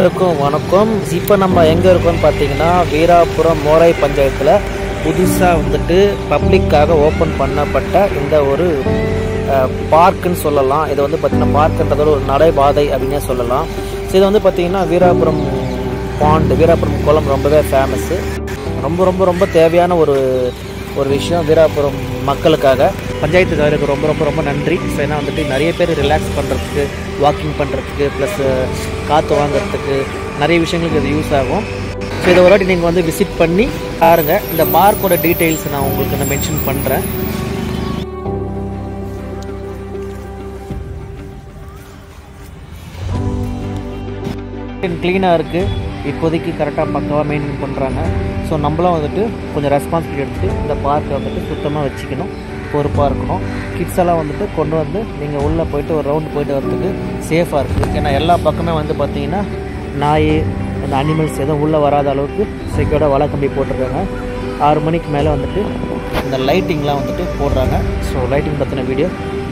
அனைவருக்கும் வணக்கம். இப்போ நம்ம எங்கே இருக்கோம்னு பார்த்தீங்கன்னா வீராபுரம் மோரை பஞ்சாயத்தில் புதுசாக வந்துட்டு பப்ளிக்காக ஓப்பன் பண்ணப்பட்ட இந்த ஒரு பார்க்குன்னு சொல்லலாம். இது வந்து பார்த்திங்கன்னா பார்க்குன்றதோட ஒரு நடைபாதை அப்படின்னே சொல்லலாம். ஸோ இது வந்து பார்த்திங்கன்னா வீராபுரம் பாண்டு, வீராபுரம் குளம் ரொம்பவே ஃபேமஸ்ஸு. ரொம்ப ரொம்ப ரொம்ப தேவையான ஒரு விஷயம் வீராபுரம் மக்களுக்காக. பஞ்சாயத்துக்காரருக்கு ரொம்ப ரொம்ப ரொம்ப நன்றி. ஸோ ஏன்னா வந்துட்டு நிறைய பேர் ரிலாக்ஸ் பண்ணுறதுக்கு, வாக்கிங் பண்ணுறதுக்கு, ப்ளஸ் காற்று வாங்குறதுக்கு நிறைய விஷயங்களுக்கு இது யூஸ் ஆகும். ஸோ இதை ஒரு வாட்டி நீங்கள் வந்து விசிட் பண்ணி பாருங்கள். இந்த பார்க்கோட டீட்டெயில்ஸ் நான் உங்களுக்கு நான் மென்ஷன் பண்ணுறேன். க்ளீனாக இருக்குது, இப்போதைக்கு கரெக்டாக பக்காவாக மெயின்டைன் பண்ணுறாங்க. ஸோ நம்மளும் வந்துட்டு கொஞ்சம் ரெஸ்பான்சிபிலிட்டி எடுத்துகிட்டு இந்த பார்க்கை வந்துட்டு சுத்தமாக வச்சுக்கணும், பொறுப்பாக இருக்கணும். கிட்ஸ் எல்லாம் வந்துட்டு கொண்டு வந்து நீங்கள் உள்ளே போயிட்டு ஒரு ரவுண்டு போயிட்டு வரதுக்கு சேஃபாக இருக்குது. ஏன்னா எல்லா பக்கமே வந்து பார்த்திங்கன்னா நாய், இந்த அனிமல்ஸ் எதுவும் உள்ளே வராத அளவுக்கு செக்யூர்டாக வலை கம்பி போட்டிருக்காங்க. 6 மணிக்கு மேலே வந்துட்டு இந்த லைட்டிங்லாம் வந்துட்டு போடுறாங்க. ஸோ லைட்டிங் பற்றின வீடியோ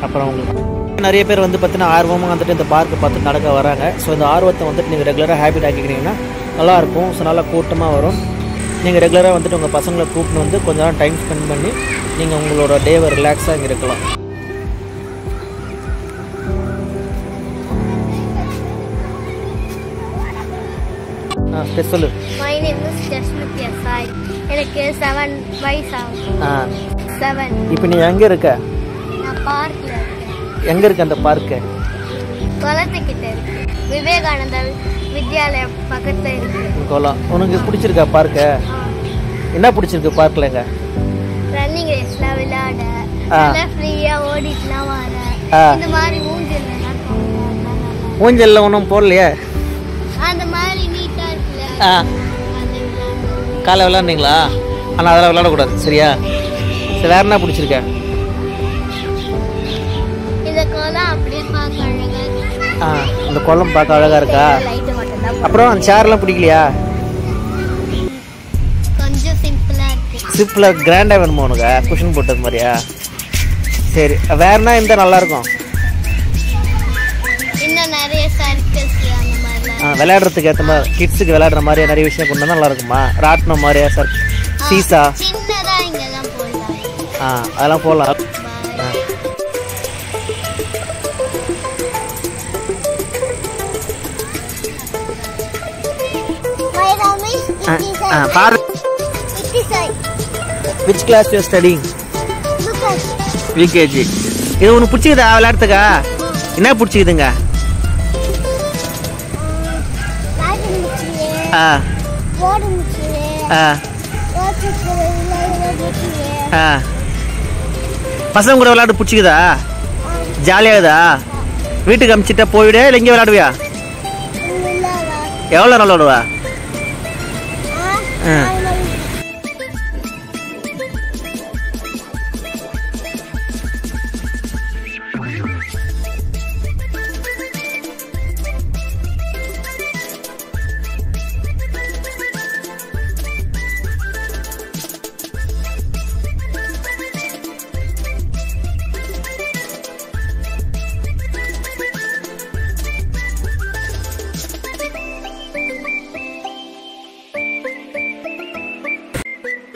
அப்புறம் உங்களுக்கு நிறைய பேர் வந்து பார்த்தீங்கன்னா ஆர்வமாக வந்துட்டு இந்த பார்க்கை பார்த்து நடக்க வராங்க. ஸோ இந்த ஆர்வத்தை வந்துட்டு நீங்கள் ரெகுலராக ஹேபிட் ஆக்கிக்கிறீங்கன்னா நல்லாயிருக்கும். ஸோ நல்லா கூட்டமாக வரும். நீங்கள் ரெகுலராக வந்துட்டு உங்கள் பசங்களை கூப்பிட்டு வந்து கொஞ்ச நேரம் டைம் ஸ்பெண்ட் பண்ணி நீங்கள் உங்களோட டேவை ரிலாக்ஸாக இங்கே இருக்கலாம். சொல்லு. My name is Jasmine Sai. எனக்கு 7 வயசு ஆகுது. 7. இப்போ நீ எங்கே இருக்க? நான் பார்க்ல இருக்கேன். எங்கே இருக்க அந்த பார்க்கு? குளத்துக்கிட்ட இருக்கு. விவேகானந்தர் வித்யாலயா பக்கத்துல இருக்கு. குளம். உனக்கு பிடிச்சிருக்கா பார்க்க? என்ன பிடிச்சிருக்கு பார்க்கலங்க? ரன்னிங் ரேஸ்லாம் விளையாட, நல்லா ஃப்ரீயா ஓடிட்டுலாம் வர, இந்த மாதிரி ஊஞ்சல்லாம் போடுறாங்க. ஊஞ்சல்ல ஒன்றும் போடலையே? அந்த மாதிரி நீட்டா இருக்குல்ல, காலை விளையாடுனீங்களா? ஆனால் அதெல்லாம் விளையாடக்கூடாது, சரியா? சரி, வேற என்ன பிடிச்சிருக்க? இந்த குளம் அப்படியே பார்க்க அழகா இருக்கு. இந்த குளம் பார்க்க அழகா இருக்கா? லைட் மட்டும் தான். அப்புறம் அந்த சேர்லாம் பிடிக்கலையா? கொஞ்சம் சிம்பிளா இருக்கு. சிம்பிளாக கிராண்டாக வேணுமா உனக்கு? குஷன் போட்டது மாதிரியா? சரி, வேறனா இருந்தால் நல்லாயிருக்கும். இன்னும் நிறைய சர்க்கஸ் அந்த மாதிரிலாம் விளையாடுறதுக்கு ஏற்ற மாதிரி, கிட்ஸுக்கு விளையாடுற மாதிரியா நிறைய விஷயம் கொண்டு நல்லா இருக்குமா? ராட்டினம் மாதிரியா? சார் சீசா சின்னதா இங்கெல்லாம் போடலாம். அதெல்லாம் போடலாம். பாரு. Which class you are studying? UKG. இது உனக்கு பிடிச்சிக்குதா விளையாடுறதுக்கா? என்ன பிடிச்சிக்குதுங்க? பசங்க கூட விளையாட பிடிச்சிக்குதா? ஜாலியாகுதா? வீட்டுக்கு அமிச்சிட்டா போயிடு, இல்லை இங்கே விளையாடுவியா? எவ்வளோ நாள் விளையாடுவா?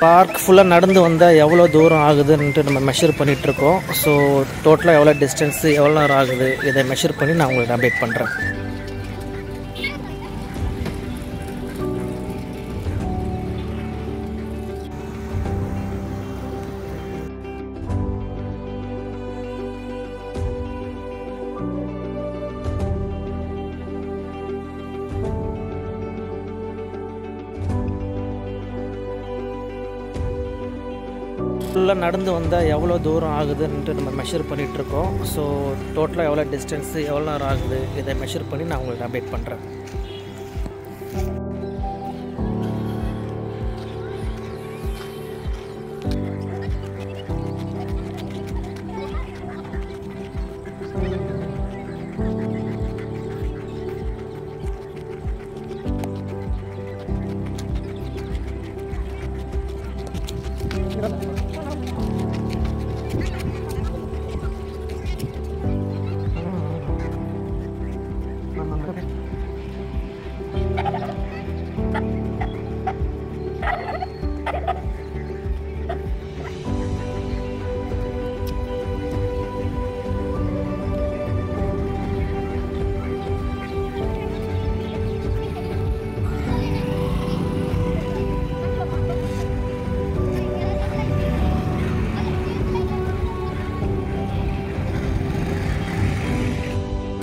பார்க் ஃபுல்லாக நடந்து வந்தால் எவ்வளோ தூரம் ஆகுதுன்ட்டு நம்ம மெஷர் பண்ணிகிட்ருக்கோம். ஸோ டோட்டலாக எவ்வளோ டிஸ்டன்ஸு, எவ்வளோ நேரம் ஆகுது, இதை மெஷர் பண்ணி நான் உங்களுக்கு அப்டேட் பண்ணுறேன். ஃபுல்லாக நடந்து வந்தால் எவ்வளோ தூரம் ஆகுதுன்ட்டு நம்ம மெஷர் பண்ணிகிட்ருக்கோம். ஸோ டோட்டலாக எவ்வளோ டிஸ்டன்ஸு, எவ்வளோ நேரம் ஆகுது, இதை மெஷர் பண்ணி நான் உங்களுக்கு அப்டேட் பண்ணுறேன்.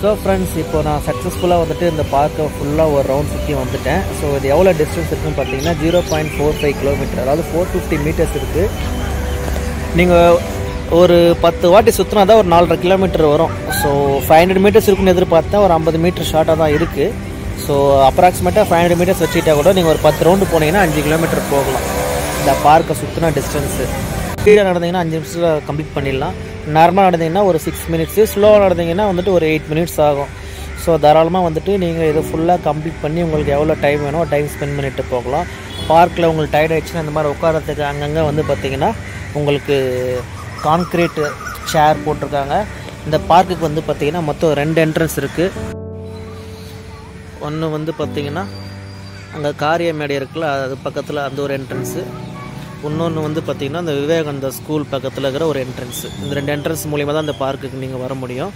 ஸோ ஃப்ரெண்ட்ஸ், இப்போ நான் சக்ஸஸ்ஃபுல்லாக வந்துட்டு இந்த பார்க்கை ஃபுல்லாக ஒரு ரவுண்ட் சுற்றி வந்துட்டேன். ஸோ இது எவ்வளோ டிஸ்டன்ஸ் இருக்குன்னு பார்த்தீங்கன்னா 0.45 கிலோமீட்டர், அதாவது 450 மீட்டர்ஸ் இருக்குது. நீங்கள் ஒரு 10 வாட்டி சுற்றினா தான் ஒரு 4.5 கிலோமீட்டர் வரும். ஸோ 500 மீட்டர்ஸ் இருக்குன்னு எதிர்பார்த்தா ஒரு 50 மீட்டர் ஷார்ட்டாக தான் இருக்குது. ஸோ அப்ராக்சிமேட்டாக 500 மீட்டர்ஸ் வச்சுக்கிட்டா கூட நீங்கள் ஒரு 10 ரவுண்டு போனீங்கன்னா 5 கிலோமீட்டர் போகலாம். இந்த பார்க்கை சுற்றினா டிஸ்டன்ஸு ஸ்பீடாக நடந்தீங்கன்னா 5 நிமிஷத்தில் கம்ப்ளீட் பண்ணிடலாம். நார்மலாக நடந்தீங்கன்னா ஒரு 6 மினிட்ஸு, ஸ்லோவாக நடந்தீங்கன்னா வந்துட்டு ஒரு 8 மினிட்ஸ் ஆகும். ஸோ தாராளமாக வந்துட்டு நீங்கள் இதை ஃபுல்லாக கம்ப்ளீட் பண்ணி உங்களுக்கு எவ்வளோ டைம் வேணும் டைம் ஸ்பெண்ட் பண்ணிட்டு போகலாம். பார்க்கில் உங்களுக்கு டயர்ட் ஆகிடுச்சுன்னா இந்த மாதிரி உட்காரத்துக்கு அங்கங்கே வந்து பார்த்திங்கன்னா உங்களுக்கு கான்க்ரீட் சேர் போட்டிருக்காங்க. இந்த பார்க்குக்கு வந்து பார்த்திங்கன்னா மொத்தம் 2 என்ட்ரன்ஸ் இருக்குது. ஒன்று வந்து பார்த்திங்கன்னா அங்கே காரிய மேடை இருக்குல்ல, அது பக்கத்தில் அந்த ஒரு என்ட்ரன்ஸு. இன்னொன்று வந்து பார்த்திங்கன்னா அந்த விவேகானந்தா ஸ்கூல் பக்கத்தில் இருக்கிற ஒரு என்ட்ரன்ஸு. இந்த 2 என்ட்ரன்ஸ் மூலிமா தான் அந்த பார்க்குக்கு நீங்கள் வர முடியும்.